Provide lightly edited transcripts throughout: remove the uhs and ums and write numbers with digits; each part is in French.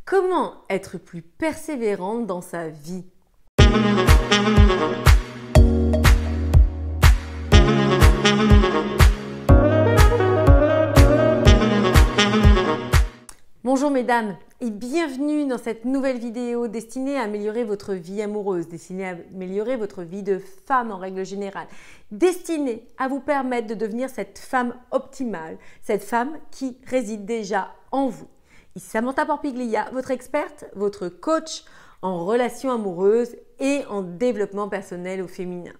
Comment être plus persévérante dans sa vie? Bonjour mesdames et bienvenue dans cette nouvelle vidéo destinée à améliorer votre vie amoureuse, destinée à améliorer votre vie de femme en règle générale, destinée à vous permettre de devenir cette femme optimale, cette femme qui réside déjà en vous. Ici Samantha Porpiglia, votre experte, votre coach en relations amoureuses et en développement personnel au féminin.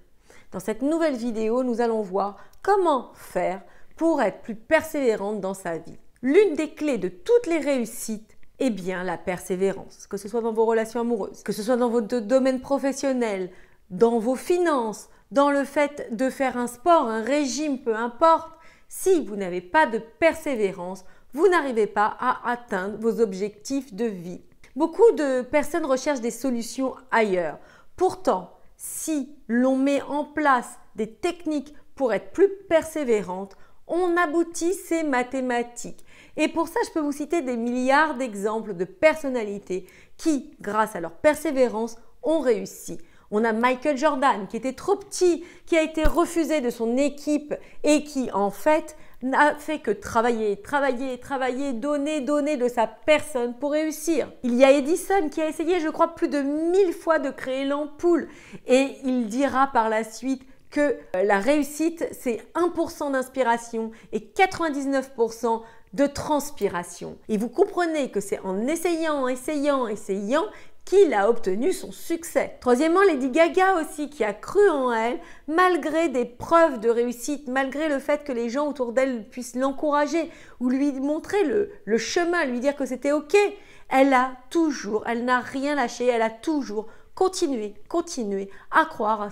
Dans cette nouvelle vidéo, nous allons voir comment faire pour être plus persévérante dans sa vie. L'une des clés de toutes les réussites est bien la persévérance, que ce soit dans vos relations amoureuses, que ce soit dans votre domaine professionnel, dans vos finances, dans le fait de faire un sport, un régime, peu importe. Si vous n'avez pas de persévérance, vous n'arrivez pas à atteindre vos objectifs de vie. Beaucoup de personnes recherchent des solutions ailleurs. Pourtant, si l'on met en place des techniques pour être plus persévérante, on aboutit, c'est mathématique. Et pour ça, je peux vous citer des milliards d'exemples de personnalités qui, grâce à leur persévérance, ont réussi. On a Michael Jordan qui était trop petit, qui a été refusé de son équipe et qui, en fait, n'a fait que travailler, donner de sa personne pour réussir. Il y a Edison qui a essayé, je crois, plus de 1000 fois de créer l'ampoule. Et il dira par la suite que la réussite, c'est 1% d'inspiration et 99% de transpiration. Et vous comprenez que c'est en essayant qu'il a obtenu son succès. Troisièmement, Lady Gaga aussi, qui a cru en elle, malgré des preuves de réussite, malgré le fait que les gens autour d'elle puissent l'encourager ou lui montrer le chemin, lui dire que c'était OK. Elle n'a rien lâché, elle a toujours continué à croire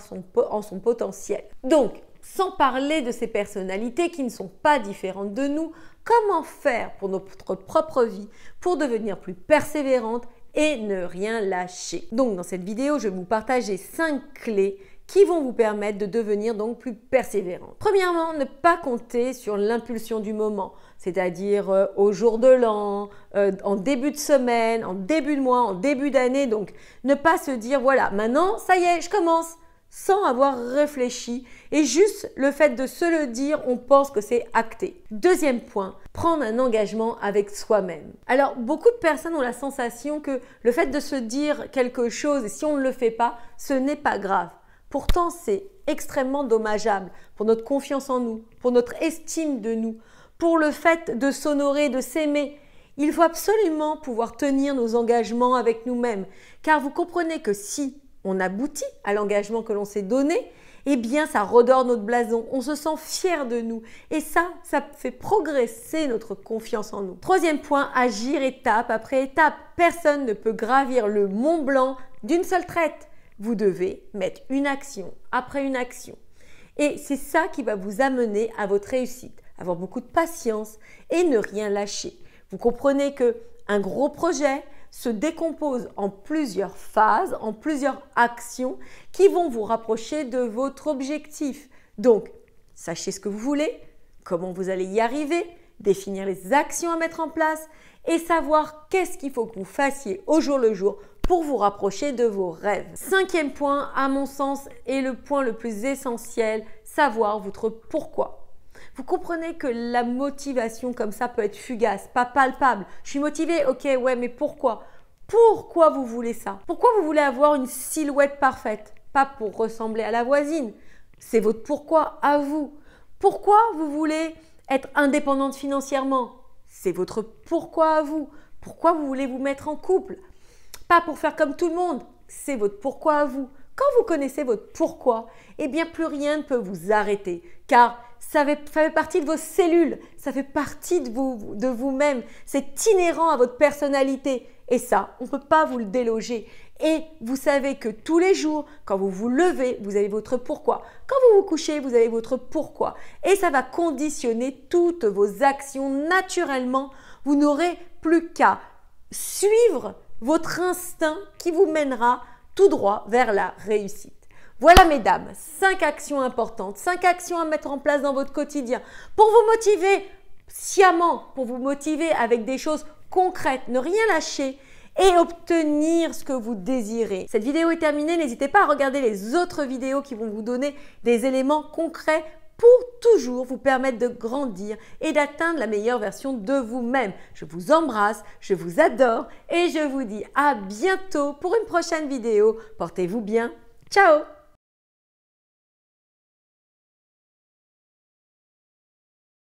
en son potentiel. Donc, sans parler de ces personnalités qui ne sont pas différentes de nous, comment faire pour notre propre vie pour devenir plus persévérante et ne rien lâcher. Donc, dans cette vidéo, je vais vous partager 5 clés qui vont vous permettre de devenir donc plus persévérante. Premièrement, ne pas compter sur l'impulsion du moment, c'est-à-dire au jour de l'an, en début de semaine, en début de mois, en début d'année. Donc, ne pas se dire, voilà, maintenant, ça y est, je commence, sans avoir réfléchi. Et juste le fait de se le dire, on pense que c'est acté. Deuxième point, prendre un engagement avec soi-même. Alors, beaucoup de personnes ont la sensation que le fait de se dire quelque chose, et si on ne le fait pas, ce n'est pas grave. Pourtant, c'est extrêmement dommageable pour notre confiance en nous, pour notre estime de nous, pour le fait de s'honorer, de s'aimer. Il faut absolument pouvoir tenir nos engagements avec nous-mêmes, car vous comprenez que si on aboutit à l'engagement que l'on s'est donné, eh bien, ça redore notre blason, on se sent fier de nous et ça fait progresser notre confiance en nous. Troisième point, agir étape après étape. Personne ne peut gravir le Mont Blanc d'une seule traite. Vous devez mettre une action après une action. Et c'est ça qui va vous amener à votre réussite. Avoir beaucoup de patience et ne rien lâcher. Vous comprenez qu'un gros projet se décompose en plusieurs phases, en plusieurs actions qui vont vous rapprocher de votre objectif. Donc, sachez ce que vous voulez, comment vous allez y arriver, définir les actions à mettre en place et savoir qu'est-ce qu'il faut que vous fassiez au jour le jour pour vous rapprocher de vos rêves. Cinquième point, à mon sens, est le point le plus essentiel, savoir votre pourquoi. Vous comprenez que la motivation comme ça peut être fugace, pas palpable. Je suis motivée, ok, ouais, mais pourquoi? Pourquoi vous voulez ça? Pourquoi vous voulez avoir une silhouette parfaite? Pas pour ressembler à la voisine. C'est votre pourquoi à vous. Pourquoi vous voulez être indépendante financièrement? C'est votre pourquoi à vous. Pourquoi vous voulez vous mettre en couple? Pas pour faire comme tout le monde. C'est votre pourquoi à vous. Quand vous connaissez votre pourquoi, eh bien plus rien ne peut vous arrêter car ça fait partie de vos cellules, ça fait partie de vous-même, c'est inhérent à votre personnalité et ça, on ne peut pas vous le déloger. Et vous savez que tous les jours, quand vous vous levez, vous avez votre pourquoi. Quand vous vous couchez, vous avez votre pourquoi. Et ça va conditionner toutes vos actions naturellement. Vous n'aurez plus qu'à suivre votre instinct qui vous mènera tout droit vers la réussite. Voilà mesdames, 5 actions importantes, 5 actions à mettre en place dans votre quotidien pour vous motiver sciemment, pour vous motiver avec des choses concrètes, ne rien lâcher et obtenir ce que vous désirez. Cette vidéo est terminée, n'hésitez pas à regarder les autres vidéos qui vont vous donner des éléments concrets pour toujours vous permettre de grandir et d'atteindre la meilleure version de vous-même. Je vous embrasse, je vous adore et je vous dis à bientôt pour une prochaine vidéo. Portez-vous bien. Ciao!